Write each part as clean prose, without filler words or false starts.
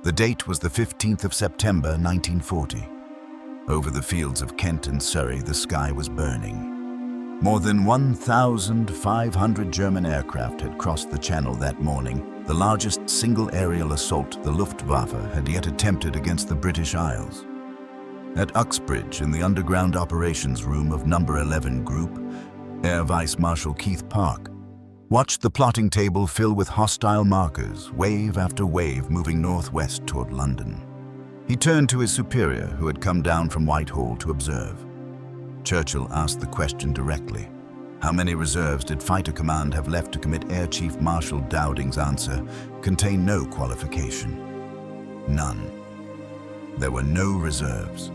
The date was the 15th of September 1940. Over the fields of Kent and Surrey, the sky was burning. More than 1,500 German aircraft had crossed the Channel that morning, the largest single aerial assault the Luftwaffe had yet attempted against the British Isles. At Uxbridge, in the underground operations room of No. 11 Group, Air Vice Marshal Keith Park watched the plotting table fill with hostile markers, wave after wave moving northwest toward London. He turned to his superior, who had come down from Whitehall to observe. Churchill asked the question directly. How many reserves did Fighter Command have left to commit Air Chief Marshal Dowding's answer contained no qualification. None. There were no reserves.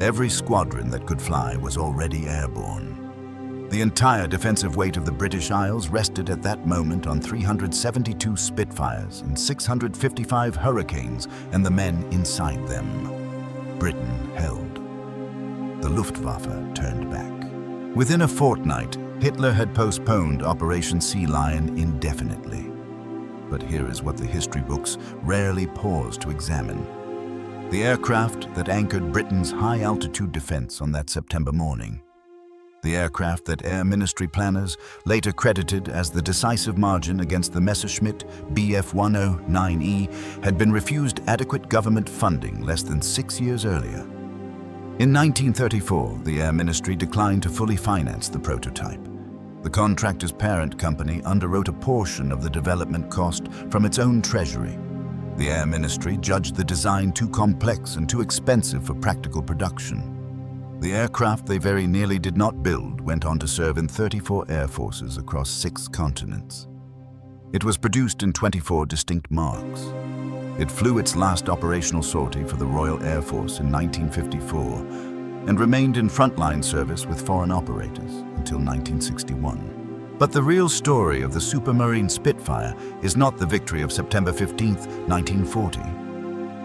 Every squadron that could fly was already airborne. The entire defensive weight of the British Isles rested at that moment on 372 Spitfires and 655 Hurricanes and the men inside them. Britain held. The Luftwaffe turned back. Within a fortnight, Hitler had postponed Operation Sea Lion indefinitely. But here is what the history books rarely pause to examine. The aircraft that anchored Britain's high-altitude defense on that September morning. The aircraft that Air Ministry planners later credited as the decisive margin against the Messerschmitt Bf-109E had been refused adequate government funding less than 6 years earlier. In 1934, the Air Ministry declined to fully finance the prototype. The contractor's parent company underwrote a portion of the development cost from its own treasury. The Air Ministry judged the design too complex and too expensive for practical production. The aircraft they very nearly did not build went on to serve in 34 air forces across 6 continents. It was produced in 24 distinct marques. It flew its last operational sortie for the Royal Air Force in 1954 and remained in frontline service with foreign operators until 1961. But the real story of the Supermarine Spitfire is not the victory of September 15, 1940.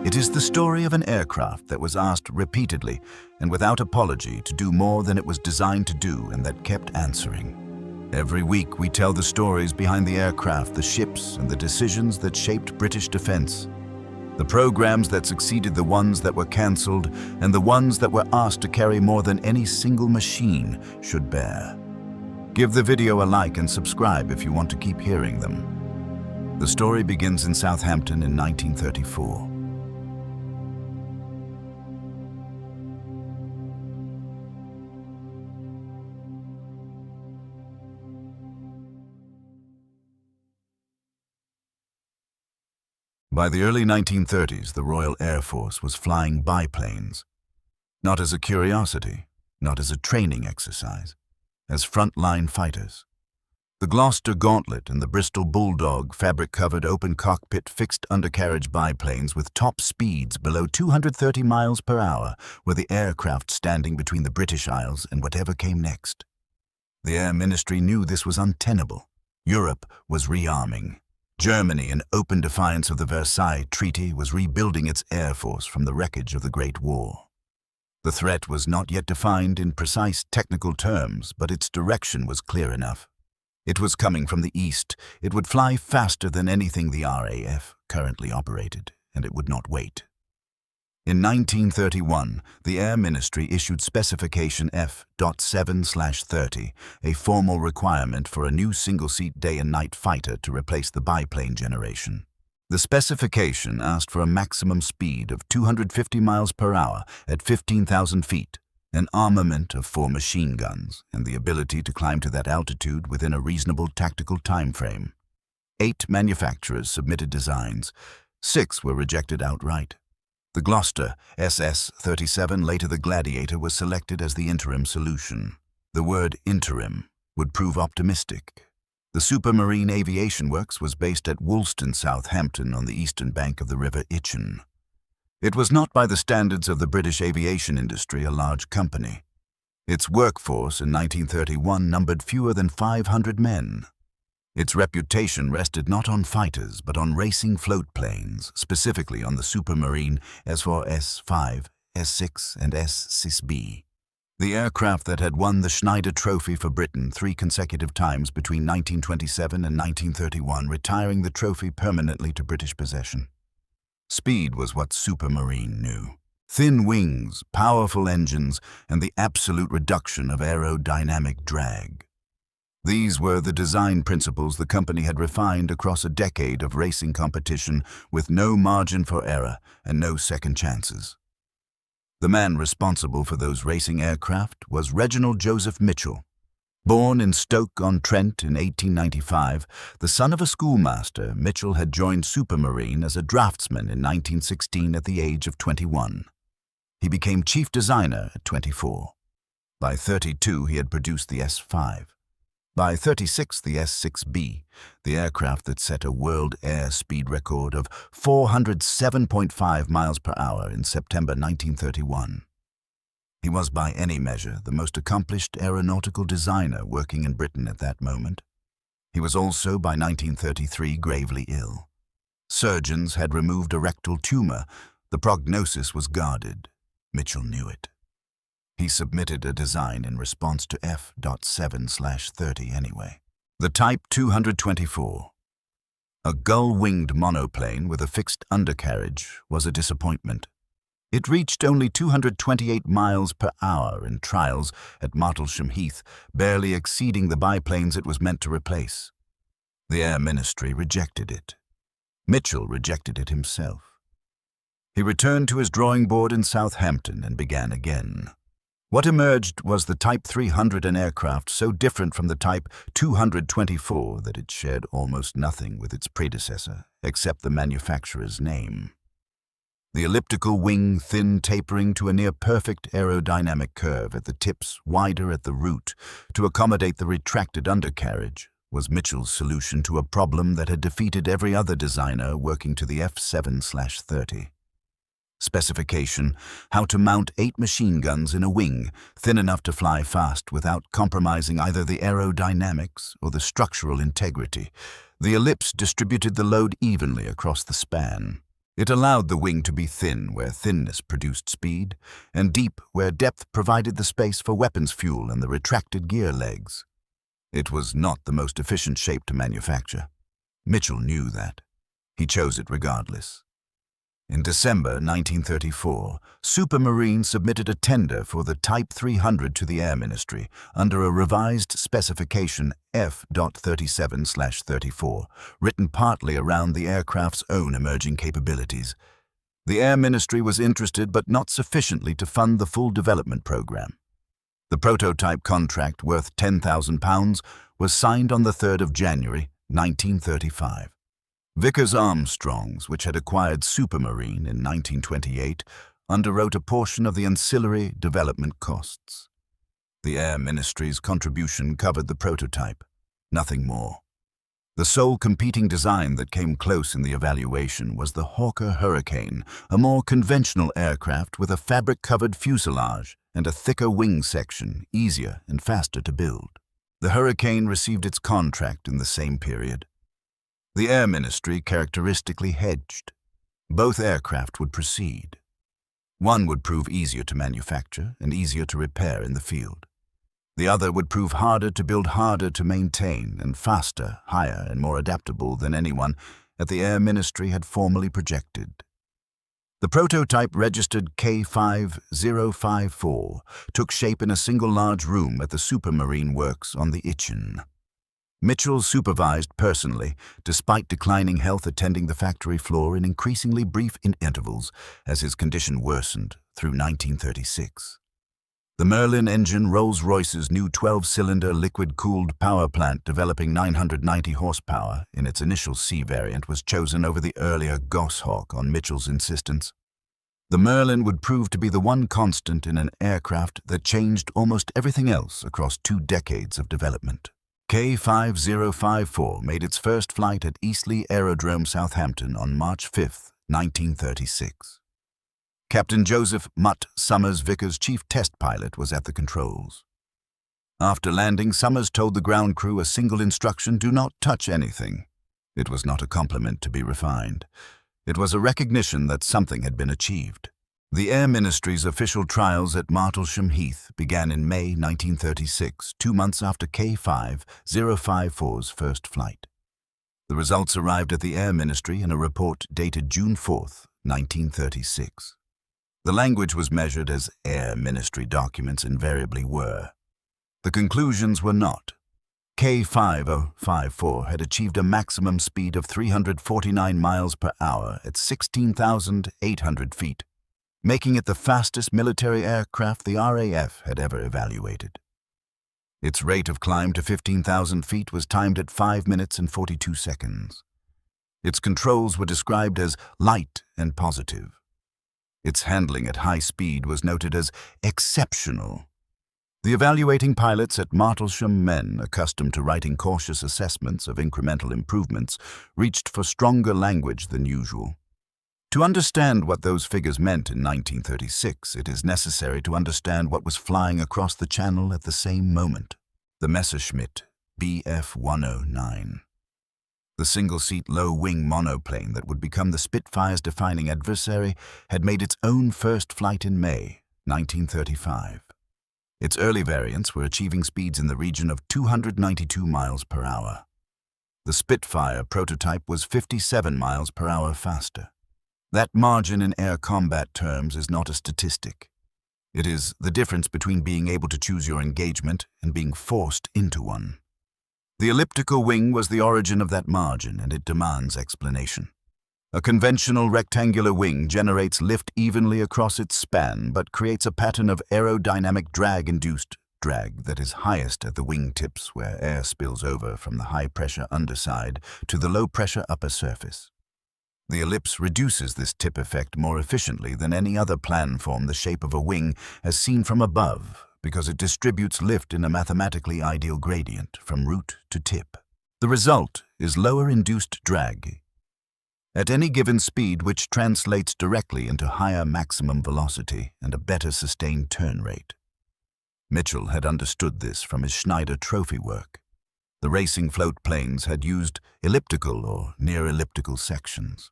It is the story of an aircraft that was asked repeatedly and without apology to do more than it was designed to do and that kept answering. Every week we tell the stories behind the aircraft, the ships, and the decisions that shaped British defense. The programs that succeeded the ones that were cancelled and the ones that were asked to carry more than any single machine should bear. Give the video a like and subscribe if you want to keep hearing them. The story begins in Southampton in 1934. By the early 1930s, the Royal Air Force was flying biplanes, not as a curiosity, not as a training exercise, as frontline fighters. The Gloucester Gauntlet and the Bristol Bulldog fabric-covered open cockpit fixed undercarriage biplanes with top speeds below 230 miles per hour were the aircraft standing between the British Isles and whatever came next. The Air Ministry knew this was untenable. Europe was rearming. Germany, in open defiance of the Versailles Treaty, was rebuilding its air force from the wreckage of the Great War. The threat was not yet defined in precise technical terms, but its direction was clear enough. It was coming from the east. It would fly faster than anything the RAF currently operated, and it would not wait. In 1931, the Air Ministry issued Specification F.7/30, a formal requirement for a new single-seat day and night fighter to replace the biplane generation. The specification asked for a maximum speed of 250 miles per hour at 15,000 feet, an armament of 4 machine guns, and the ability to climb to that altitude within a reasonable tactical time frame. 8 manufacturers submitted designs. 6 were rejected outright. The Gloucester SS-37, later the Gladiator, was selected as the interim solution. The word interim would prove optimistic. The Supermarine Aviation Works was based at Woolston, Southampton, on the eastern bank of the River Itchen. It was not by the standards of the British aviation industry a large company. Its workforce in 1931 numbered fewer than 500 men. Its reputation rested not on fighters, but on racing float planes, specifically on the Supermarine S4, S5, S6, and S6B. The aircraft that had won the Schneider Trophy for Britain 3 consecutive times between 1927 and 1931, retiring the trophy permanently to British possession. Speed was what Supermarine knew. Thin wings, powerful engines, and the absolute reduction of aerodynamic drag. These were the design principles the company had refined across a decade of racing competition with no margin for error and no second chances. The man responsible for those racing aircraft was Reginald Joseph Mitchell. Born in Stoke-on-Trent in 1895, the son of a schoolmaster, Mitchell had joined Supermarine as a draftsman in 1916 at the age of 21. He became chief designer at 24. By 32, he had produced the S5. By 36, the S6B, the aircraft that set a world air speed record of 407.5 miles per hour in September 1931. He was by any measure the most accomplished aeronautical designer working in Britain at that moment. He was also by 1933 gravely ill. Surgeons had removed a rectal tumor. The prognosis was guarded. Mitchell knew it. He submitted a design in response to F.7/30 anyway. The Type 224. A gull-winged monoplane with a fixed undercarriage was a disappointment. It reached only 228 miles per hour in trials at Martlesham Heath, barely exceeding the biplanes it was meant to replace. The Air Ministry rejected it. Mitchell rejected it himself. He returned to his drawing board in Southampton and began again. What emerged was the Type 300, an aircraft so different from the Type 224 that it shared almost nothing with its predecessor, except the manufacturer's name. The elliptical wing, thin, tapering to a near-perfect aerodynamic curve at the tips, wider at the root, to accommodate the retracted undercarriage, was Mitchell's solution to a problem that had defeated every other designer working to the F7/30. Specification: how to mount 8 machine guns in a wing, thin enough to fly fast without compromising either the aerodynamics or the structural integrity. The ellipse distributed the load evenly across the span. It allowed the wing to be thin where thinness produced speed, and deep where depth provided the space for weapons fuel and the retracted gear legs. It was not the most efficient shape to manufacture. Mitchell knew that. He chose it regardless. In December 1934, Supermarine submitted a tender for the Type 300 to the Air Ministry under a revised specification F.37/34, written partly around the aircraft's own emerging capabilities. The Air Ministry was interested but not sufficiently to fund the full development program. The prototype contract, worth £10,000, was signed on the 3rd of January 1935. Vickers Armstrongs, which had acquired Supermarine in 1928, underwrote a portion of the ancillary development costs. The Air Ministry's contribution covered the prototype, nothing more. The sole competing design that came close in the evaluation was the Hawker Hurricane, a more conventional aircraft with a fabric-covered fuselage and a thicker wing section, easier and faster to build. The Hurricane received its contract in the same period. The Air Ministry characteristically hedged. Both aircraft would proceed. One would prove easier to manufacture and easier to repair in the field. The other would prove harder to build, harder to maintain, and faster, higher, and more adaptable than anyone at the Air Ministry had formally projected. The prototype, registered K5054, took shape in a single large room at the Supermarine Works on the Itchen. Mitchell supervised personally, despite declining health, attending the factory floor in increasingly brief intervals as his condition worsened through 1936. The Merlin engine, Rolls-Royce's new 12-cylinder liquid-cooled power plant developing 990 horsepower in its initial C variant, was chosen over the earlier Goshawk on Mitchell's insistence. The Merlin would prove to be the one constant in an aircraft that changed almost everything else across 2 decades of development. K5054 made its first flight at Eastleigh Aerodrome, Southampton on March 5, 1936. Captain Joseph "Mutt" Summers, Vickers' chief test pilot, was at the controls. After landing, Summers told the ground crew a single instruction: do not touch anything. It was not a compliment to be refined. It was a recognition that something had been achieved. The Air Ministry's official trials at Martlesham Heath began in May 1936, 2 months after K5054's first flight. The results arrived at the Air Ministry in a report dated June 4, 1936. The language was measured as Air Ministry documents invariably were. The conclusions were not. K5054 had achieved a maximum speed of 349 miles per hour at 16,800 feet, making it the fastest military aircraft the RAF had ever evaluated. Its rate of climb to 15,000 feet was timed at 5 minutes and 42 seconds. Its controls were described as light and positive. Its handling at high speed was noted as exceptional. The evaluating pilots at Martlesham, men accustomed to writing cautious assessments of incremental improvements, reached for stronger language than usual. To understand what those figures meant in 1936, it is necessary to understand what was flying across the channel at the same moment: the Messerschmitt Bf-109. The single-seat low-wing monoplane that would become the Spitfire's defining adversary had made its own first flight in May 1935. Its early variants were achieving speeds in the region of 292 miles per hour. The Spitfire prototype was 57 miles per hour faster. That margin in air combat terms is not a statistic. It is the difference between being able to choose your engagement and being forced into one. The elliptical wing was the origin of that margin, and it demands explanation. A conventional rectangular wing generates lift evenly across its span, but creates a pattern of aerodynamic drag-induced drag that is highest at the wing tips, where air spills over from the high-pressure underside to the low-pressure upper surface. The ellipse reduces this tip effect more efficiently than any other plan form the shape of a wing as seen from above, because it distributes lift in a mathematically ideal gradient from root to tip. The result is lower induced drag at any given speed, which translates directly into higher maximum velocity and a better sustained turn rate. Mitchell had understood this from his Schneider trophy work. The racing float planes had used elliptical or near-elliptical sections.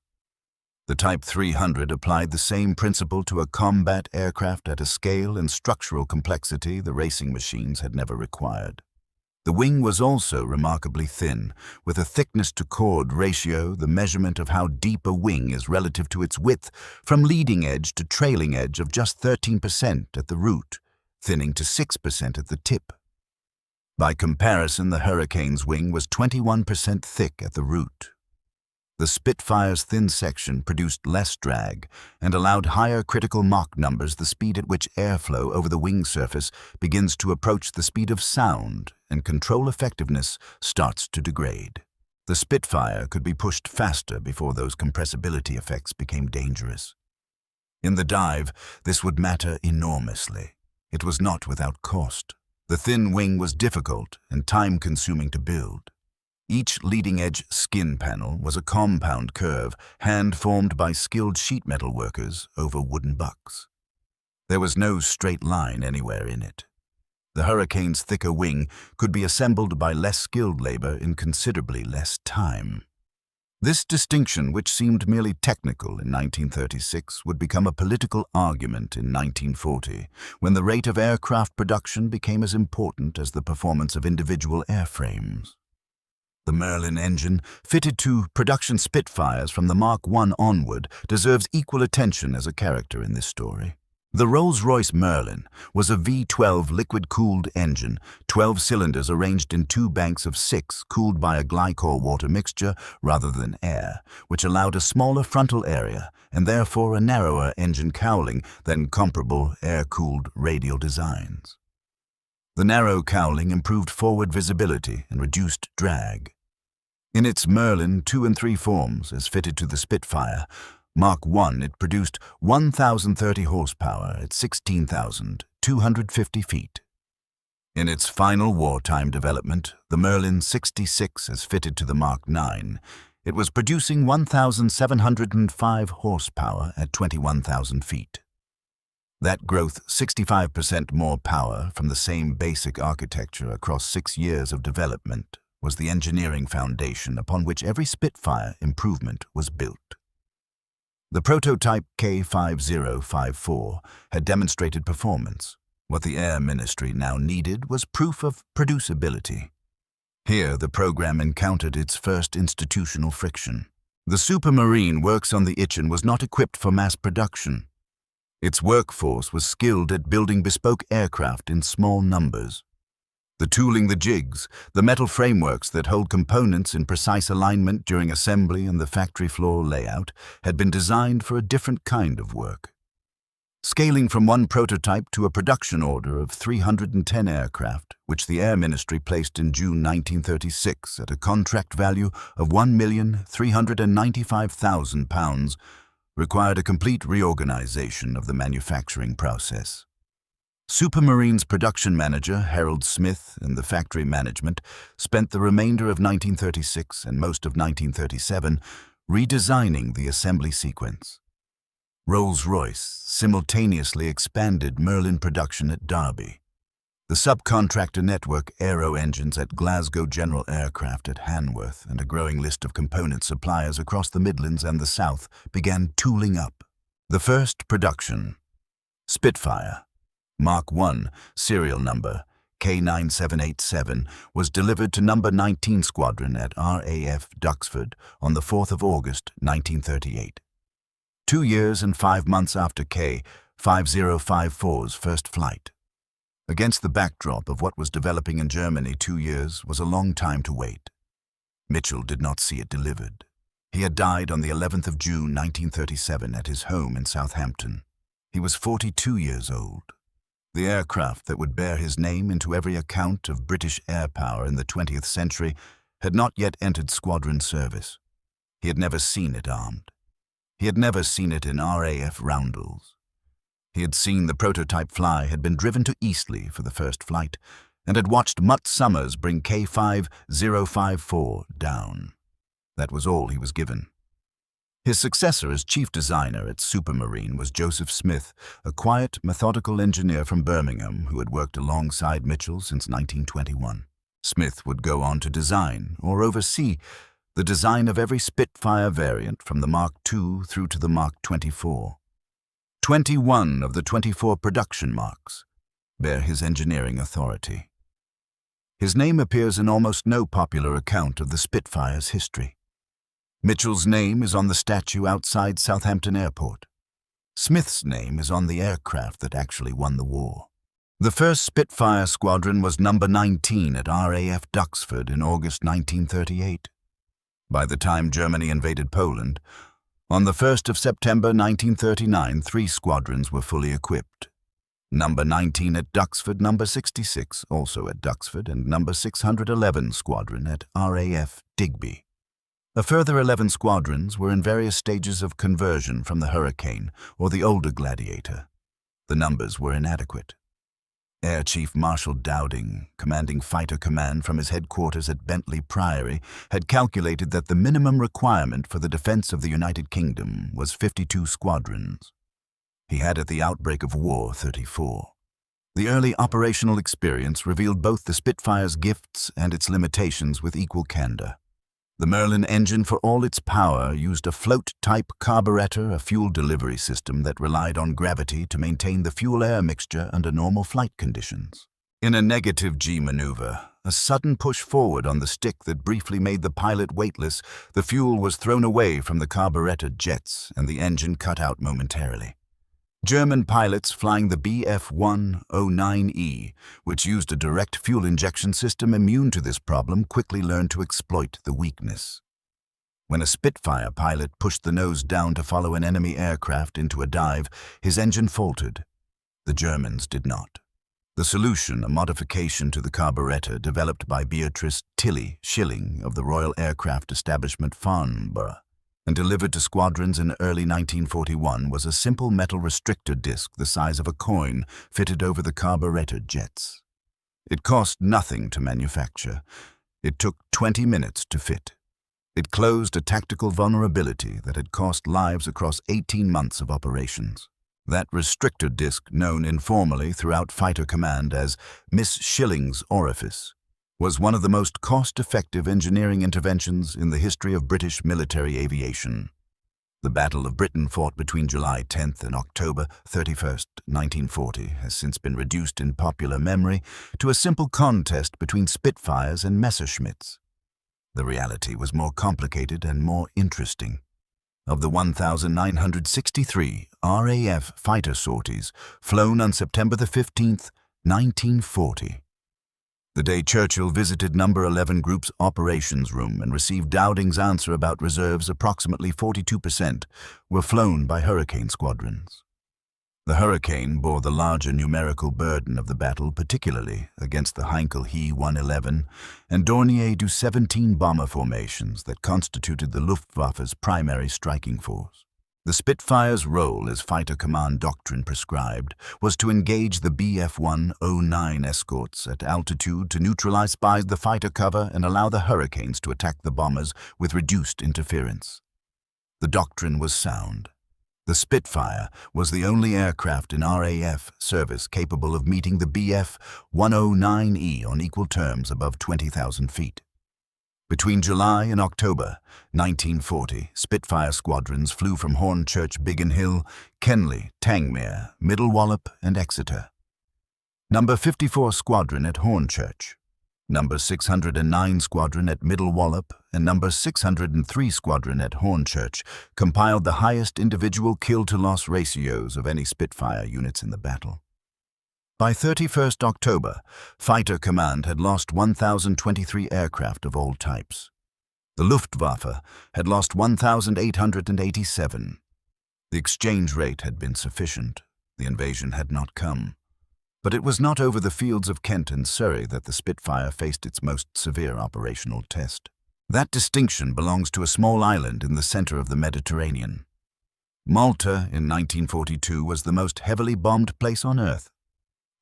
The Type 300 applied the same principle to a combat aircraft at a scale and structural complexity the racing machines had never required. The wing was also remarkably thin, with a thickness-to-chord ratio, the measurement of how deep a wing is relative to its width, from leading edge to trailing edge of just 13% at the root, thinning to 6% at the tip. By comparison, the Hurricane's wing was 21% thick at the root. The Spitfire's thin section produced less drag and allowed higher critical Mach numbers, the speed at which airflow over the wing surface begins to approach the speed of sound and control effectiveness starts to degrade. The Spitfire could be pushed faster before those compressibility effects became dangerous. In the dive, this would matter enormously. It was not without cost. The thin wing was difficult and time-consuming to build. Each leading-edge skin panel was a compound curve, hand-formed by skilled sheet metal workers over wooden bucks. There was no straight line anywhere in it. The Hurricane's thicker wing could be assembled by less skilled labor in considerably less time. This distinction, which seemed merely technical in 1936, would become a political argument in 1940, when the rate of aircraft production became as important as the performance of individual airframes. The Merlin engine, fitted to production Spitfires from the Mark I onward, deserves equal attention as a character in this story. The Rolls-Royce Merlin was a V12 liquid-cooled engine, 12 cylinders arranged in 2 banks of 6, cooled by a glycol water mixture rather than air, which allowed a smaller frontal area and therefore a narrower engine cowling than comparable air-cooled radial designs. The narrow cowling improved forward visibility and reduced drag. In its Merlin 2 and 3 forms, as fitted to the Spitfire, Mark I, it produced 1,030 horsepower at 16,250 feet. In its final wartime development, the Merlin 66, as fitted to the Mark IX, it was producing 1,705 horsepower at 21,000 feet. That growth, 65% more power from the same basic architecture across 6 years of development, was the engineering foundation upon which every Spitfire improvement was built. The prototype K5054 had demonstrated performance. What the Air Ministry now needed was proof of producibility. Here, the program encountered its first institutional friction. The Supermarine works on the Itchen was not equipped for mass production. Its workforce was skilled at building bespoke aircraft in small numbers. The tooling, the jigs, the metal frameworks that hold components in precise alignment during assembly and the factory floor layout had been designed for a different kind of work. Scaling from one prototype to a production order of 310 aircraft, which the Air Ministry placed in June 1936 at a contract value of £1,395,000, required a complete reorganization of the manufacturing process. Supermarine's production manager, Harold Smith, and the factory management spent the remainder of 1936 and most of 1937 redesigning the assembly sequence. Rolls-Royce simultaneously expanded Merlin production at Derby. The subcontractor network Aero Engines at Glasgow, General Aircraft at Hanworth, and a growing list of component suppliers across the Midlands and the South began tooling up. The first production, Spitfire, Mark I, serial number K9787, was delivered to No. 19 Squadron at RAF Duxford on the 4th of August, 1938. 2 years and 5 months after K5054's first flight. Against the backdrop of what was developing in Germany, 2 years was a long time to wait. Mitchell did not see it delivered. He had died on the 11th of June, 1937 at his home in Southampton. He was 42 years old. The aircraft that would bear his name into every account of British air power in the 20th century had not yet entered squadron service. He had never seen it armed. He had never seen it in RAF roundels. He had seen the prototype fly, had been driven to Eastleigh for the first flight, and had watched Mutt Summers bring K5054 down. That was all he was given. His successor as chief designer at Supermarine was Joseph Smith, a quiet, methodical engineer from Birmingham who had worked alongside Mitchell since 1921. Smith would go on to design, or oversee, the design of every Spitfire variant from the Mark II through to the Mark 24. 21 of the 24 production marks bear his engineering authority. His name appears in almost no popular account of the Spitfire's history. Mitchell's name is on the statue outside Southampton Airport. Smith's name is on the aircraft that actually won the war. The first Spitfire squadron was No. 19 at RAF Duxford in August 1938. By the time Germany invaded Poland, on the 1st of September 1939, 3 squadrons were fully equipped. No. 19 at Duxford, No. 66 also at Duxford, and No. 611 Squadron at RAF Digby. A further 11 squadrons were in various stages of conversion from the Hurricane or the older Gladiator. The numbers were inadequate. Air Chief Marshal Dowding, commanding Fighter Command from his headquarters at Bentley Priory, had calculated that the minimum requirement for the defense of the United Kingdom was 52 squadrons. He had at the outbreak of war 34. The early operational experience revealed both the Spitfire's gifts and its limitations with equal candor. The Merlin engine, for all its power, used a float-type carburetor, a fuel delivery system that relied on gravity to maintain the fuel-air mixture under normal flight conditions. In a negative G maneuver, a sudden push forward on the stick that briefly made the pilot weightless, the fuel was thrown away from the carburetor jets and the engine cut out momentarily. German pilots flying the Bf-109E, which used a direct fuel injection system immune to this problem, quickly learned to exploit the weakness. When a Spitfire pilot pushed the nose down to follow an enemy aircraft into a dive, his engine faltered. The Germans did not. The solution, a modification to the carburetor developed by Beatrice Tilly Schilling of the Royal Aircraft Establishment Farnborough, and delivered to squadrons in early 1941, was a simple metal restrictor disc the size of a coin fitted over the carburetor jets. It cost nothing to manufacture. It took 20 minutes to fit. It closed a tactical vulnerability that had cost lives across 18 months of operations. That restrictor disc, known informally throughout Fighter Command as Miss Schilling's Orifice, was one of the most cost-effective engineering interventions in the history of British military aviation. The Battle of Britain, fought between July 10th and October 31st, 1940, has since been reduced in popular memory to a simple contest between Spitfires and Messerschmitts. The reality was more complicated and more interesting. Of the 1,963 RAF fighter sorties flown on September the 15th, 1940, the day Churchill visited No. 11 Group's operations room and received Dowding's answer about reserves, approximately 42% were flown by Hurricane squadrons. The Hurricane bore the larger numerical burden of the battle, particularly against the Heinkel He-111 and Dornier Du 17 bomber formations that constituted the Luftwaffe's primary striking force. The Spitfire's role, as fighter command doctrine prescribed, was to engage the Bf-109 escorts at altitude to neutralize spies the fighter cover and allow the Hurricanes to attack the bombers with reduced interference. The doctrine was sound. The Spitfire was the only aircraft in RAF service capable of meeting the Bf-109E on equal terms above 20,000 feet. Between July and October 1940, Spitfire squadrons flew from Hornchurch, Biggin Hill, Kenley, Tangmere, Middle Wallop, and Exeter. Number 54 Squadron at Hornchurch, Number 609 Squadron at Middle Wallop, and Number 603 Squadron at Hornchurch compiled the highest individual kill-to-loss ratios of any Spitfire units in the battle. By 31st October, Fighter Command had lost 1,023 aircraft of all types. The Luftwaffe had lost 1,887. The exchange rate had been sufficient. The invasion had not come. But it was not over the fields of Kent and Surrey that the Spitfire faced its most severe operational test. That distinction belongs to a small island in the center of the Mediterranean. Malta in 1942 was the most heavily bombed place on Earth.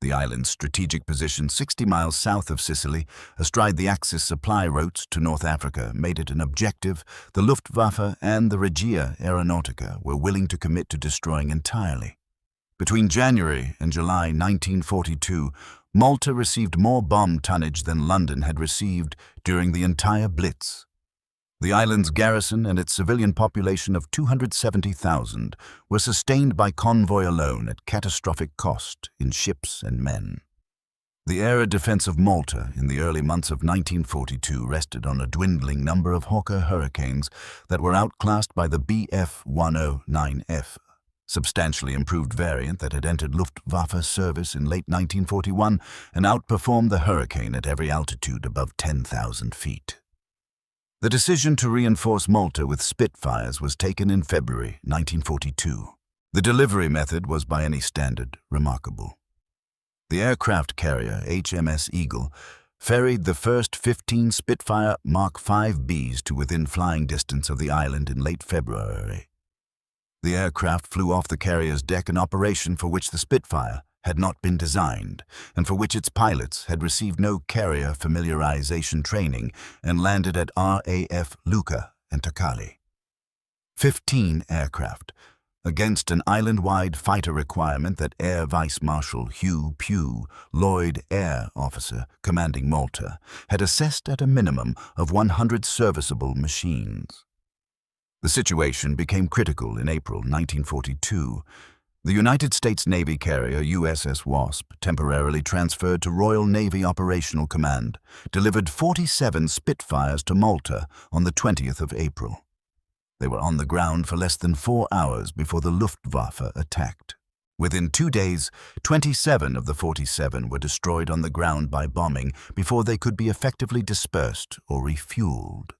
The island's strategic position 60 miles south of Sicily, astride the Axis supply routes to North Africa, made it an objective the Luftwaffe and the Regia Aeronautica were willing to commit to destroying entirely. Between January and July 1942, Malta received more bomb tonnage than London had received during the entire Blitz. The island's garrison and its civilian population of 270,000 were sustained by convoy alone at catastrophic cost in ships and men. The air defense of Malta in the early months of 1942 rested on a dwindling number of Hawker Hurricanes that were outclassed by the Bf-109F, substantially improved variant that had entered Luftwaffe service in late 1941 and outperformed the Hurricane at every altitude above 10,000 feet. The decision to reinforce Malta with Spitfires was taken in February 1942. The delivery method was by any standard remarkable. The aircraft carrier HMS Eagle ferried the first 15 Spitfire Mark 5Bs to within flying distance of the island in late February. The aircraft flew off the carrier's deck, an operation for which the Spitfire had not been designed, and for which its pilots had received no carrier familiarization training, and landed at RAF Lucca and Takali. 15 aircraft, against an island-wide fighter requirement that Air Vice Marshal Hugh Pugh, Lloyd Air Officer commanding Malta, had assessed at a minimum of 100 serviceable machines. The situation became critical in April 1942. The United States Navy carrier USS Wasp, temporarily transferred to Royal Navy Operational Command, delivered 47 Spitfires to Malta on the 20th of April. They were on the ground for less than 4 hours before the Luftwaffe attacked. Within 2 days, 27 of the 47 were destroyed on the ground by bombing before they could be effectively dispersed or refueled.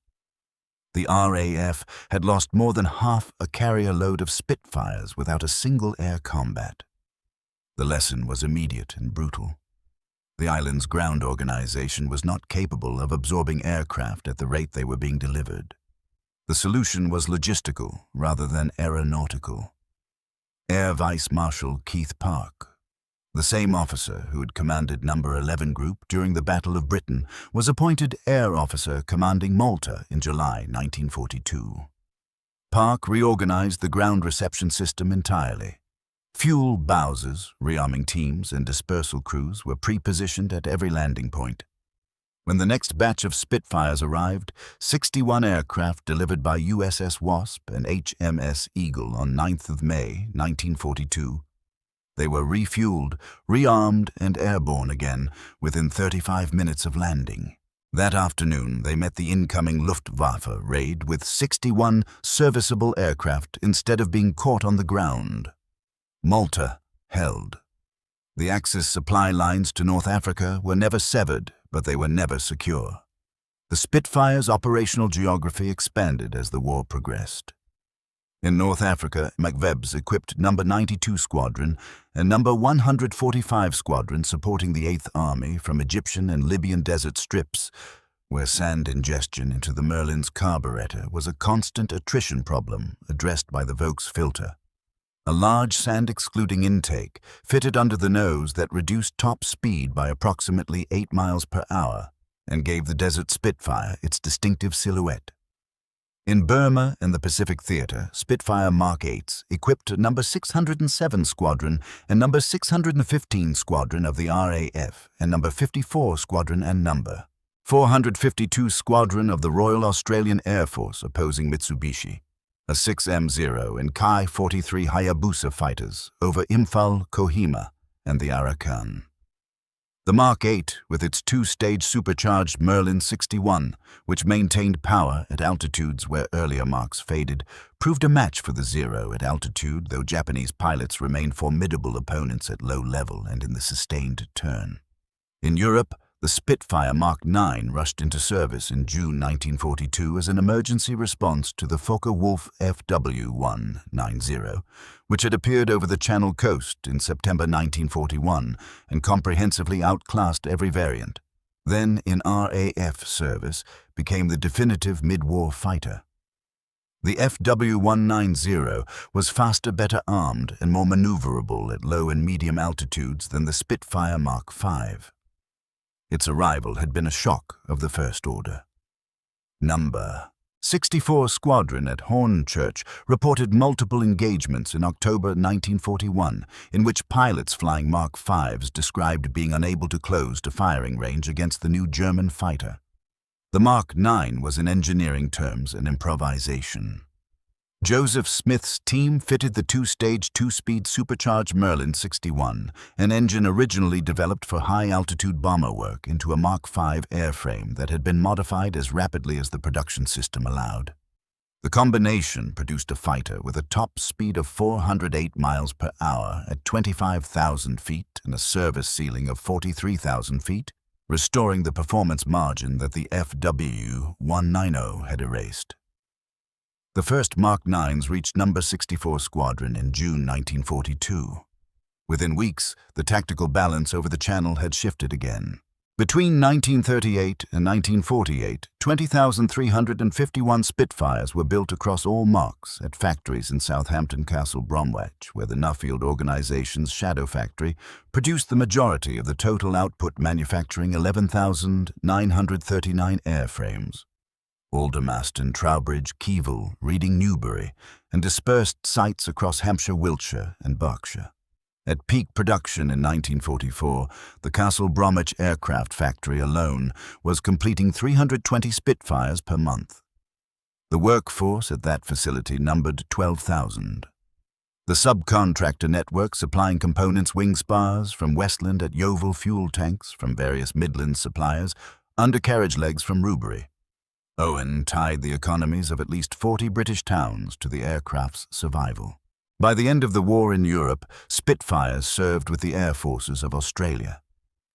The RAF had lost more than half a carrier load of Spitfires without a single air combat. The lesson was immediate and brutal. The island's ground organization was not capable of absorbing aircraft at the rate they were being delivered. The solution was logistical rather than aeronautical. Air Vice Marshal Keith Park, the same officer who had commanded No. 11 Group during the Battle of Britain, was appointed Air Officer commanding Malta in July 1942. Park reorganized the ground reception system entirely. Fuel bowsers, rearming teams, and dispersal crews were pre-positioned at every landing point. When the next batch of Spitfires arrived, 61 aircraft delivered by USS Wasp and HMS Eagle on 9th of May 1942, they were refueled, rearmed, and airborne again within 35 minutes of landing. That afternoon, they met the incoming Luftwaffe raid with 61 serviceable aircraft instead of being caught on the ground. Malta held. The Axis supply lines to North Africa were never severed, but they were never secure. The Spitfire's operational geography expanded as the war progressed. In North Africa, McVebbs equipped No. 92 Squadron and No. 145 Squadron supporting the 8th Army from Egyptian and Libyan desert strips, where sand ingestion into the Merlin's carburetor was a constant attrition problem addressed by the Vaux filter. A large sand-excluding intake fitted under the nose that reduced top speed by approximately 8 miles per hour and gave the Desert Spitfire its distinctive silhouette. In Burma and the Pacific Theater, Spitfire Mark 8s equipped No. 607 Squadron and No. 615 Squadron of the RAF and No. 54 Squadron and No. 452 Squadron of the Royal Australian Air Force opposing Mitsubishi, a 6M0 and Kai-43 Hayabusa fighters over Imphal, Kohima, and the Arakan. The Mark 8, with its two-stage supercharged Merlin 61, which maintained power at altitudes where earlier Marks faded, proved a match for the Zero at altitude, though Japanese pilots remained formidable opponents at low level and in the sustained turn. In Europe, the Spitfire Mark 9 rushed into service in June 1942 as an emergency response to the Focke-Wulf FW-190, which had appeared over the Channel coast in September 1941 and comprehensively outclassed every variant. Then, in RAF service, became the definitive mid-war fighter. The FW-190 was faster, better armed, and more maneuverable at low and medium altitudes than the Spitfire Mark 5. Its arrival had been a shock of the first order. No. 64 Squadron at Hornchurch reported multiple engagements in October 1941, in which pilots flying Mark 5s described being unable to close to firing range against the new German fighter. The Mark 9 was in engineering terms an improvisation. Joseph Smith's team fitted the two-stage, two-speed supercharged Merlin 61, an engine originally developed for high-altitude bomber work, into a Mark 5 airframe that had been modified as rapidly as the production system allowed. The combination produced a fighter with a top speed of 408 miles per hour at 25,000 feet and a service ceiling of 43,000 feet, restoring the performance margin that the FW-190 had erased. The first Mark 9s reached No. 64 Squadron in June 1942. Within weeks, the tactical balance over the Channel had shifted again. Between 1938 and 1948, 20,351 Spitfires were built across all Marks at factories in Southampton Castle Bromwich, where the Nuffield organization's Shadow Factory produced the majority of the total output, manufacturing 11,939 airframes. Aldermaston, Trowbridge, Keevil, Reading, Newbury, and dispersed sites across Hampshire, Wiltshire, and Berkshire. At peak production in 1944, the Castle Bromwich Aircraft Factory alone was completing 320 Spitfires per month. The workforce at that facility numbered 12,000. The subcontractor network supplying components, wing spars from Westland at Yeovil, fuel tanks from various Midlands suppliers, undercarriage legs from Rubery. Owen tied the economies of at least 40 British towns to the aircraft's survival. By the end of the war in Europe, Spitfires served with the air forces of Australia,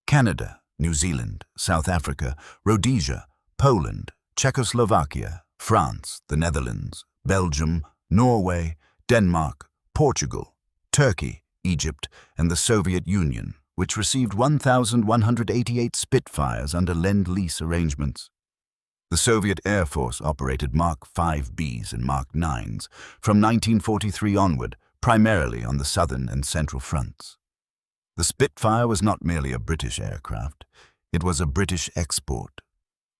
Canada, New Zealand, South Africa, Rhodesia, Poland, Czechoslovakia, France, the Netherlands, Belgium, Norway, Denmark, Portugal, Turkey, Egypt, and the Soviet Union, which received 1,188 Spitfires under Lend-Lease arrangements. The Soviet Air Force operated Mark 5Bs and Mark 9s from 1943 onward, primarily on the southern and central fronts. The Spitfire was not merely a British aircraft, it was a British export.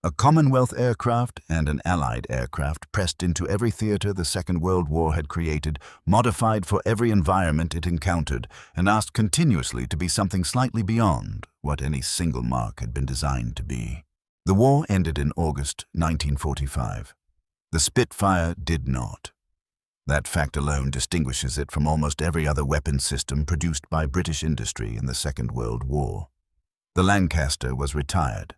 A Commonwealth aircraft and an Allied aircraft pressed into every theater the Second World War had created, modified for every environment it encountered, and asked continuously to be something slightly beyond what any single Mark had been designed to be. The war ended in August 1945. The Spitfire did not. That fact alone distinguishes it from almost every other weapon system produced by British industry in the Second World War. The Lancaster was retired.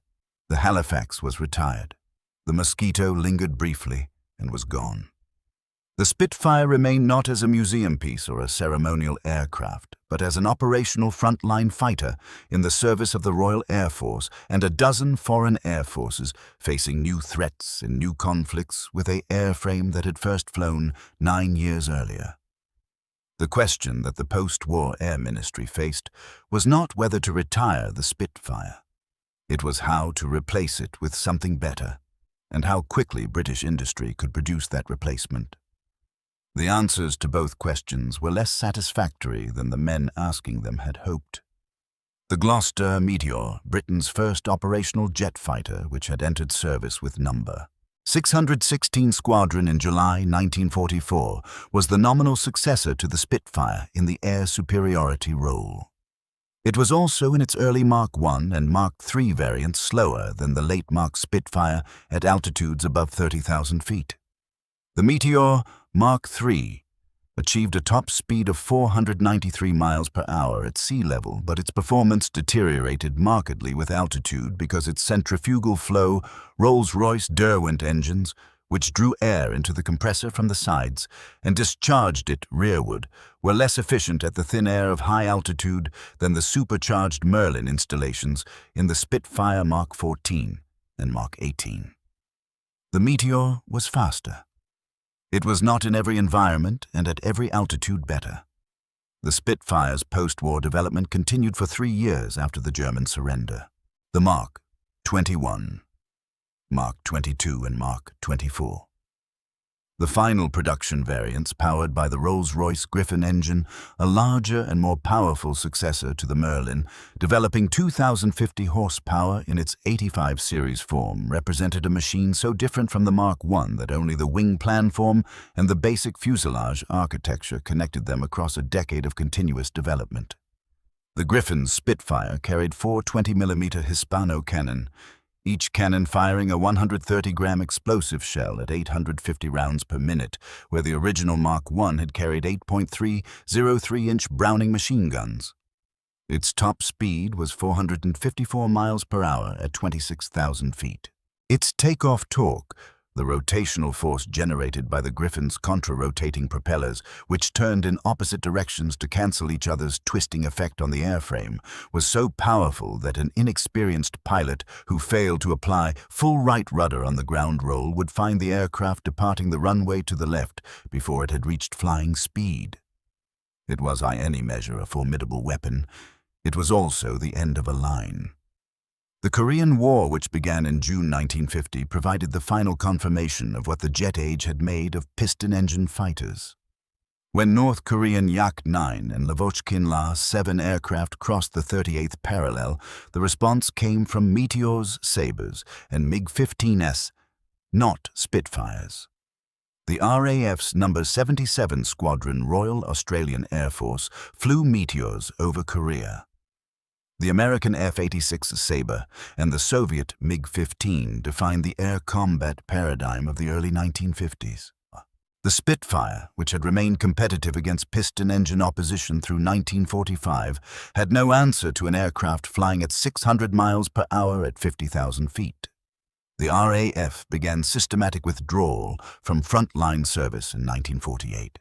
The Halifax was retired. The Mosquito lingered briefly and was gone. The Spitfire remained not as a museum piece or a ceremonial aircraft, but as an operational frontline fighter in the service of the Royal Air Force and a dozen foreign air forces facing new threats and new conflicts with an airframe that had first flown 9 years earlier. The question that the post-war Air Ministry faced was not whether to retire the Spitfire. It was how to replace it with something better, and how quickly British industry could produce that replacement. The answers to both questions were less satisfactory than the men asking them had hoped. The Gloucester Meteor, Britain's first operational jet fighter which had entered service with number 616 Squadron in July 1944, was the nominal successor to the Spitfire in the air superiority role. It was also in its early Mark I and Mark III variants slower than the late Mark Spitfire at altitudes above 30,000 feet. The Meteor Mark III achieved a top speed of 493 miles per hour at sea level, but its performance deteriorated markedly with altitude because its centrifugal flow Rolls-Royce Derwent engines, which drew air into the compressor from the sides and discharged it rearward, were less efficient at the thin air of high altitude than the supercharged Merlin installations in the Spitfire Mark XIV and Mark XVIII. The Meteor was faster. It was not in every environment and at every altitude better. The Spitfire's post-war development continued for 3 years after the German surrender. The Mark 21, Mark 22 and Mark 24. The final production variants, powered by the Rolls-Royce Griffon engine, a larger and more powerful successor to the Merlin, developing 2,050 horsepower in its 85 series form, represented a machine so different from the Mark I that only the wing planform and the basic fuselage architecture connected them across a decade of continuous development. The Griffon's Spitfire carried 4 20mm Hispano cannon, each cannon firing a 130-gram explosive shell at 850 rounds per minute, where the original Mark I had carried 8.3 03-inch Browning machine guns. Its top speed was 454 miles per hour at 26,000 feet. Its takeoff torque, the rotational force generated by the Griffon's contra-rotating propellers, which turned in opposite directions to cancel each other's twisting effect on the airframe, was so powerful that an inexperienced pilot who failed to apply full right rudder on the ground roll would find the aircraft departing the runway to the left before it had reached flying speed. It was by any measure a formidable weapon. It was also the end of a line. The Korean War, which began in June 1950, provided the final confirmation of what the jet age had made of piston-engine fighters. When North Korean Yak-9 and Lavochkin La-7 aircraft crossed the 38th parallel, the response came from Meteors, Sabres, and MiG-15s, not Spitfires. The RAF's No. 77 Squadron, Royal Australian Air Force, flew Meteors over Korea. The American F-86 Sabre and the Soviet MiG-15 defined the air combat paradigm of the early 1950s. The Spitfire, which had remained competitive against piston-engine opposition through 1945, had no answer to an aircraft flying at 600 miles per hour at 50,000 feet. The RAF began systematic withdrawal from front-line service in 1948.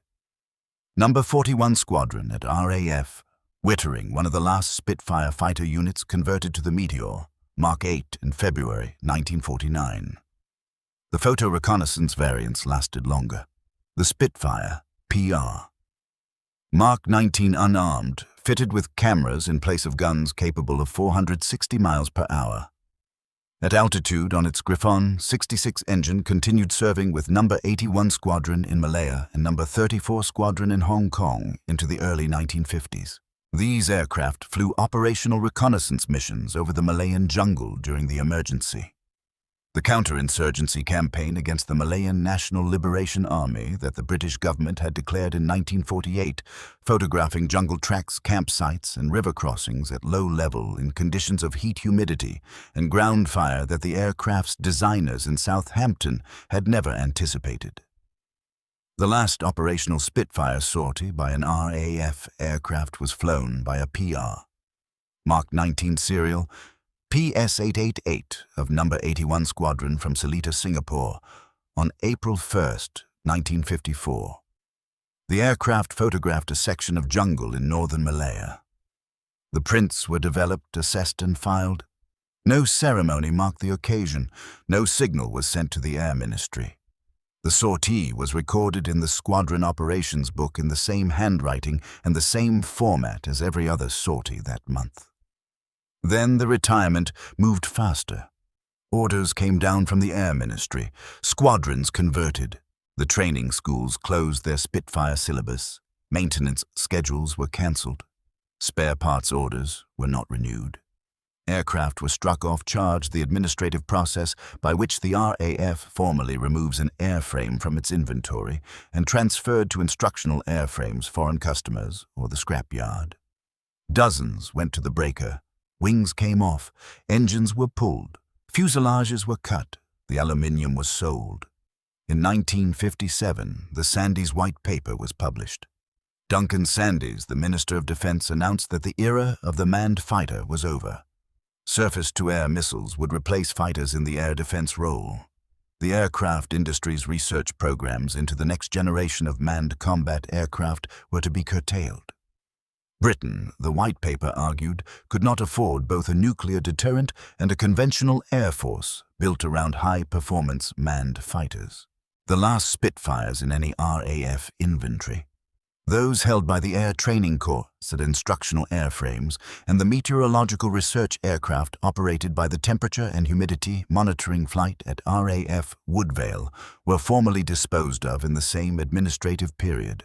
No. 41 Squadron at RAF, Wittering, one of the last Spitfire fighter units, converted to the Meteor, Mark VIII, in February 1949. The photo reconnaissance variants lasted longer. The Spitfire, PR. Mark 19 unarmed, fitted with cameras in place of guns capable of 460 miles per hour. At altitude on its Griffon 66 engine continued serving with No. 81 Squadron in Malaya and No. 34 Squadron in Hong Kong into the early 1950s. These aircraft flew operational reconnaissance missions over the Malayan jungle during the emergency. The counterinsurgency campaign against the Malayan National Liberation Army that the British government had declared in 1948, photographing jungle tracks, campsites, and river crossings at low level in conditions of heat humidity and ground fire that the aircraft's designers in Southampton had never anticipated. The last operational Spitfire sortie by an RAF aircraft was flown by a PR. Mark 19 serial, PS-888 of No. 81 Squadron from Seletar, Singapore, on April 1st, 1954. The aircraft photographed a section of jungle in northern Malaya. The prints were developed, assessed, and filed. No ceremony marked the occasion. No signal was sent to the Air Ministry. The sortie was recorded in the Squadron Operations Book in the same handwriting and the same format as every other sortie that month. Then the retirement moved faster. Orders came down from the Air Ministry. Squadrons converted. The training schools closed their Spitfire syllabus. Maintenance schedules were cancelled. Spare parts orders were not renewed. Aircraft were struck off charge, the administrative process by which the RAF formally removes an airframe from its inventory and transferred to instructional airframes, foreign customers, or the scrapyard. Dozens went to the breaker. Wings came off. Engines were pulled. Fuselages were cut. The aluminium was sold. In 1957, the Sandys White Paper was published. Duncan Sandys, the Minister of Defense, announced that the era of the manned fighter was over. Surface-to-air missiles would replace fighters in the air defense role. The aircraft industry's research programs into the next generation of manned combat aircraft were to be curtailed. Britain, the White Paper argued, could not afford both a nuclear deterrent and a conventional air force built around high-performance manned fighters. The last Spitfires in any RAF inventory. Those held by the Air Training Corps at instructional airframes and the meteorological research aircraft operated by the Temperature and Humidity Monitoring Flight at RAF Woodvale were formally disposed of in the same administrative period.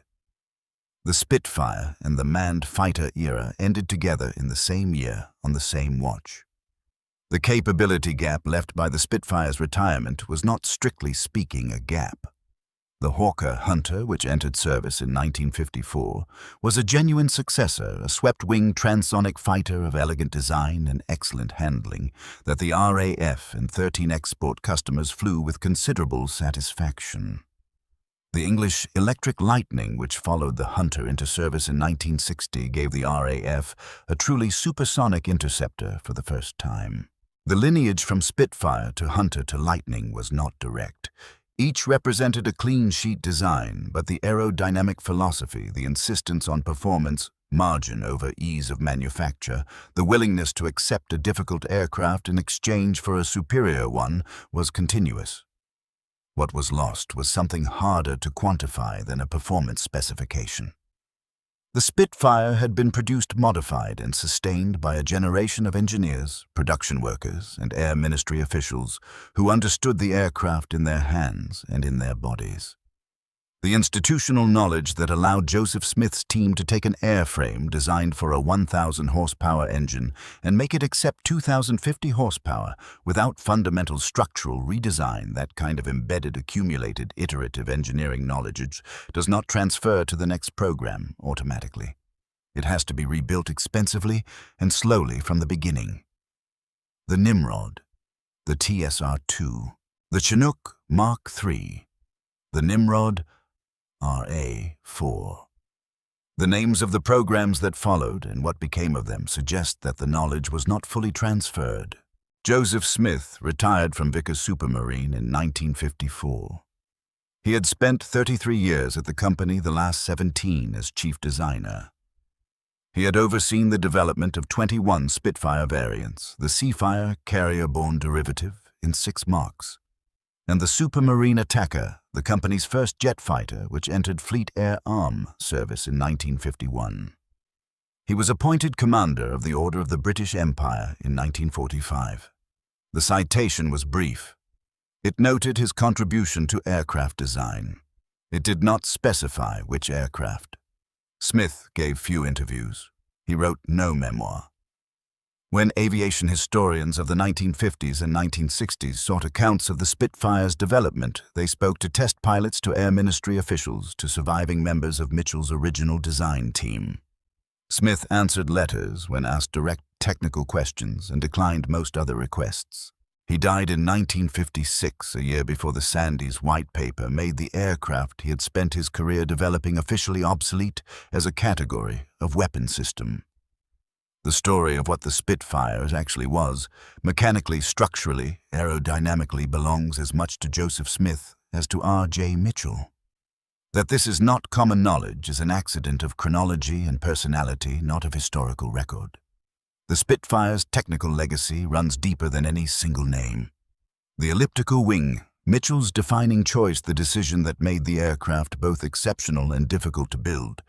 The Spitfire and the manned fighter era ended together in the same year on the same watch. The capability gap left by the Spitfire's retirement was not strictly speaking a gap. The Hawker Hunter, which entered service in 1954, was a genuine successor, a swept-wing transonic fighter of elegant design and excellent handling that the RAF and 13 export customers flew with considerable satisfaction. The English Electric Lightning, which followed the Hunter into service in 1960, gave the RAF a truly supersonic interceptor for the first time. The lineage from Spitfire to Hunter to Lightning was not direct. Each represented a clean-sheet design, but the aerodynamic philosophy, the insistence on performance, margin over ease of manufacture, the willingness to accept a difficult aircraft in exchange for a superior one was continuous. What was lost was something harder to quantify than a performance specification. The Spitfire had been produced modified and sustained by a generation of engineers, production workers, and Air Ministry officials who understood the aircraft in their hands and in their bodies. The institutional knowledge that allowed Joseph Smith's team to take an airframe designed for a 1,000-horsepower engine and make it accept 2,050 horsepower without fundamental structural redesign, that kind of embedded, accumulated, iterative engineering knowledge does not transfer to the next program automatically. It has to be rebuilt expensively and slowly from the beginning. The Nimrod, the TSR-2, the Chinook Mark III, the Nimrod RA-4. The names of the programs that followed and what became of them suggest that the knowledge was not fully transferred. Joseph Smith retired from Vickers Supermarine in 1954. He had spent 33 years at the company, the last 17 as chief designer. He had overseen the development of 21 Spitfire variants, the Seafire carrier-borne derivative in 6 marks, and the Supermarine Attacker, the company's first jet fighter, which entered Fleet Air Arm service in 1951. He was appointed Commander of the Order of the British Empire in 1945. The citation was brief. It noted his contribution to aircraft design. It did not specify which aircraft. Smith gave few interviews. He wrote no memoir. When aviation historians of the 1950s and 1960s sought accounts of the Spitfire's development, they spoke to test pilots, to Air Ministry officials, to surviving members of Mitchell's original design team. Smith answered letters when asked direct technical questions and declined most other requests. He died in 1956, a year before the Sandys White Paper made the aircraft he had spent his career developing officially obsolete as a category of weapon system. The story of what the Spitfire actually was, mechanically, structurally, aerodynamically, belongs as much to Joseph Smith as to R.J. Mitchell. That this is not common knowledge is an accident of chronology and personality, not of historical record. The Spitfire's technical legacy runs deeper than any single name. The elliptical wing, Mitchell's defining choice, the decision that made the aircraft both exceptional and difficult to build,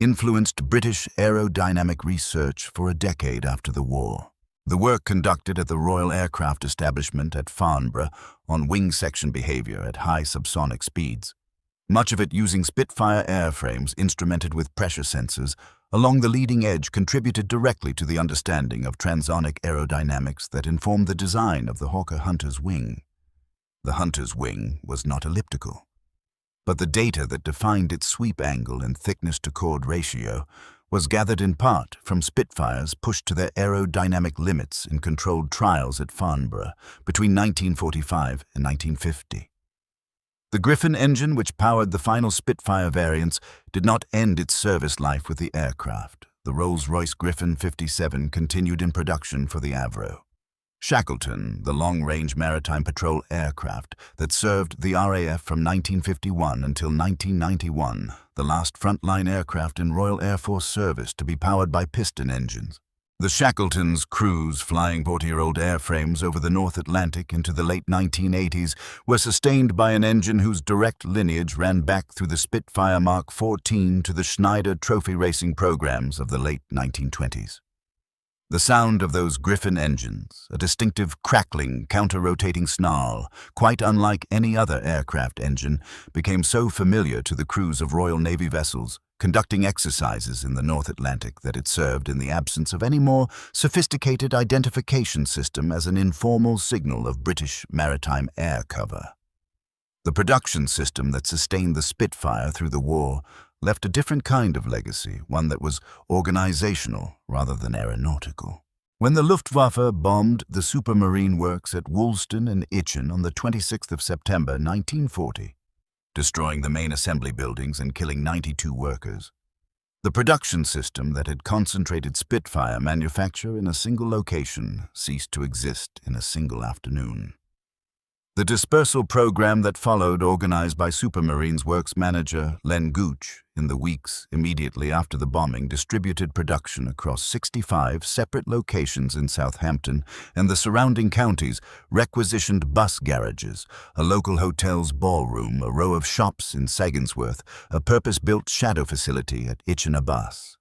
influenced British aerodynamic research for a decade after the war. The work conducted at the Royal Aircraft Establishment at Farnborough on wing section behavior at high subsonic speeds, much of it using Spitfire airframes instrumented with pressure sensors along the leading edge, contributed directly to the understanding of transonic aerodynamics that informed the design of the Hawker Hunter's wing. The Hunter's wing was not elliptical, but the data that defined its sweep angle and thickness-to-chord ratio was gathered in part from Spitfires pushed to their aerodynamic limits in controlled trials at Farnborough between 1945 and 1950. The Griffon engine, which powered the final Spitfire variants, did not end its service life with the aircraft. The Rolls-Royce Griffon 57 continued in production for the Avro. Shackleton, the long-range maritime patrol aircraft that served the RAF from 1951 until 1991, the last frontline aircraft in Royal Air Force service to be powered by piston engines. The Shackleton's crews, flying 40-year-old airframes over the North Atlantic into the late 1980s, were sustained by an engine whose direct lineage ran back through the Spitfire Mark 14 to the Schneider trophy racing programs of the late 1920s. The sound of those Griffon engines, a distinctive crackling, counter-rotating snarl, quite unlike any other aircraft engine, became so familiar to the crews of Royal Navy vessels conducting exercises in the North Atlantic that it served, in the absence of any more sophisticated identification system, as an informal signal of British maritime air cover. The production system that sustained the Spitfire through the war left a different kind of legacy, one that was organizational rather than aeronautical. When the Luftwaffe bombed the Supermarine works at Woolston and Itchen on the 26th of September 1940, destroying the main assembly buildings and killing 92 workers, the production system that had concentrated Spitfire manufacture in a single location ceased to exist in a single afternoon. The dispersal program that followed, organized by Supermarine's works manager Len Gooch in the weeks immediately after the bombing, distributed production across 65 separate locations in Southampton and the surrounding counties, requisitioned bus garages, a local hotel's ballroom, a row of shops in Saginsworth, a purpose-built shadow facility at Itchen-Abbas.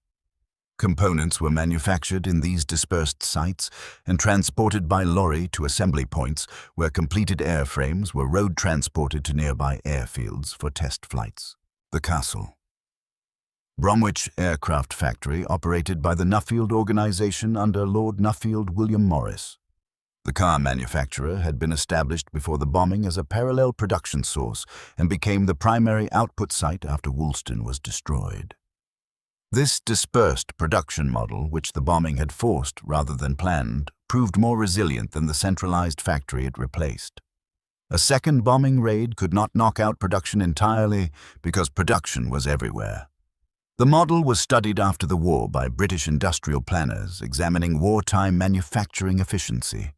Components were manufactured in these dispersed sites and transported by lorry to assembly points where completed airframes were road transported to nearby airfields for test flights. The Castle. Bromwich Aircraft Factory, operated by the Nuffield Organisation under Lord Nuffield William Morris. The car manufacturer had been established before the bombing as a parallel production source and became the primary output site after Woolston was destroyed. This dispersed production model, which the bombing had forced rather than planned, proved more resilient than the centralized factory it replaced. A second bombing raid could not knock out production entirely because production was everywhere. The model was studied after the war by British industrial planners examining wartime manufacturing efficiency.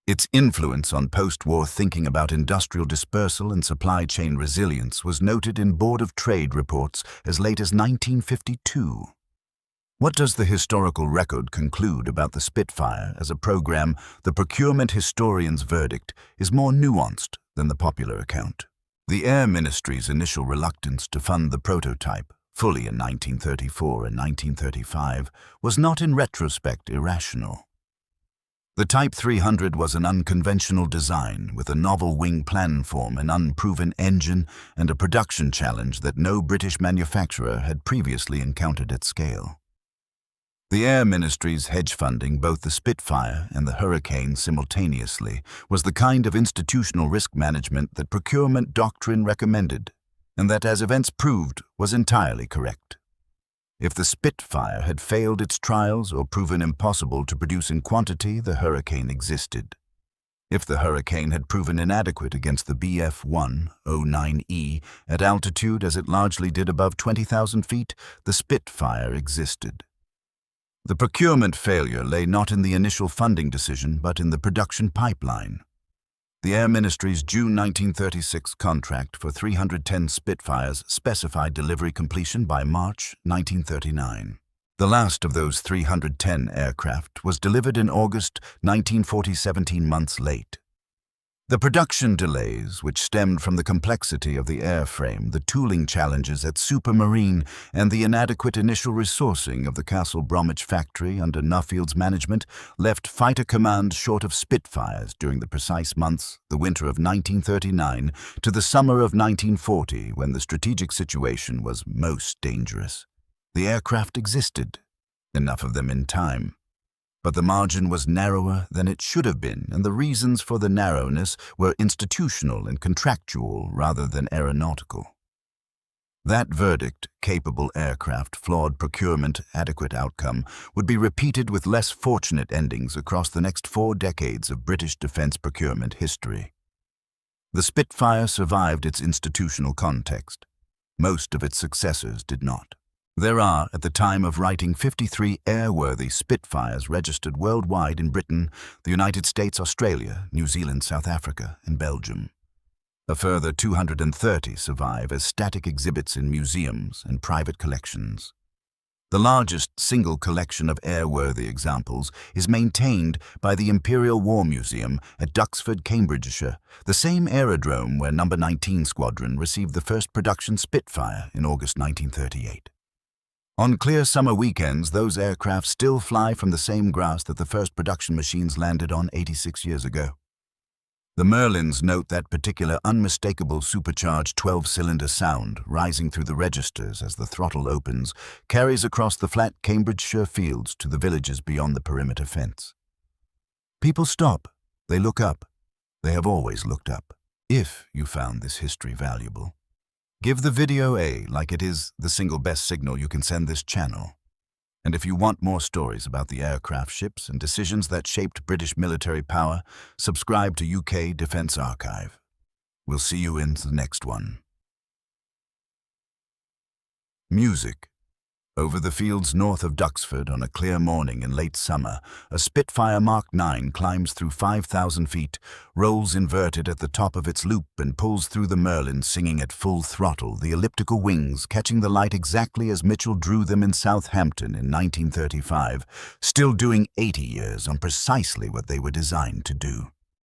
Its influence on post-war thinking about industrial dispersal and supply chain resilience was noted in Board of Trade reports as late as 1952. What does the historical record conclude about the Spitfire as a program? The procurement historian's verdict is more nuanced than the popular account. The Air Ministry's initial reluctance to fund the prototype, fully in 1934 and 1935, was not in retrospect irrational. The Type 300 was an unconventional design with a novel wing planform, an unproven engine, and a production challenge that no British manufacturer had previously encountered at scale. The Air Ministry's hedge funding both the Spitfire and the Hurricane simultaneously was the kind of institutional risk management that procurement doctrine recommended, and that, as events proved, was entirely correct. If the Spitfire had failed its trials or proven impossible to produce in quantity, the Hurricane existed. If the Hurricane had proven inadequate against the Bf-109E at altitude as it largely did above 20,000 feet, the Spitfire existed. The procurement failure lay not in the initial funding decision, but in the production pipeline. The Air Ministry's June 1936 contract for 310 Spitfires specified delivery completion by March 1939. The last of those 310 aircraft was delivered in August 1940, 17 months late. The production delays, which stemmed from the complexity of the airframe, the tooling challenges at Supermarine, and the inadequate initial resourcing of the Castle Bromwich factory under Nuffield's management, left fighter command short of Spitfires during the precise months, the winter of 1939 to the summer of 1940, when the strategic situation was most dangerous. The aircraft existed, enough of them in time. But the margin was narrower than it should have been, and the reasons for the narrowness were institutional and contractual rather than aeronautical. That verdict, capable aircraft, flawed procurement, adequate outcome, would be repeated with less fortunate endings across the next 4 decades of British defence procurement history. The Spitfire survived its institutional context. Most of its successors did not. There are, at the time of writing, 53 airworthy Spitfires registered worldwide in Britain, the United States, Australia, New Zealand, South Africa, and Belgium. A further 230 survive as static exhibits in museums and private collections. The largest single collection of airworthy examples is maintained by the Imperial War Museum at Duxford, Cambridgeshire, the same aerodrome where No. 19 Squadron received the first production Spitfire in August 1938. On clear summer weekends, those aircraft still fly from the same grass that the first production machines landed on 86 years ago. The Merlins note that particular unmistakable supercharged 12-cylinder sound rising through the registers as the throttle opens carries across the flat Cambridgeshire fields to the villages beyond the perimeter fence. People stop. They look up. They have always looked up. If you found this history valuable, give the video a like. It is the single best signal you can send this channel. And if you want more stories about the aircraft, ships, and decisions that shaped British military power, subscribe to UK Defence Archive. We'll see you in the next one. Music. Over the fields north of Duxford on a clear morning in late summer, a Spitfire Mark 9 climbs through 5,000 feet, rolls inverted at the top of its loop and pulls through the Merlin singing at full throttle, the elliptical wings catching the light exactly as Mitchell drew them in Southampton in 1935, still doing 80 years on precisely what they were designed to do.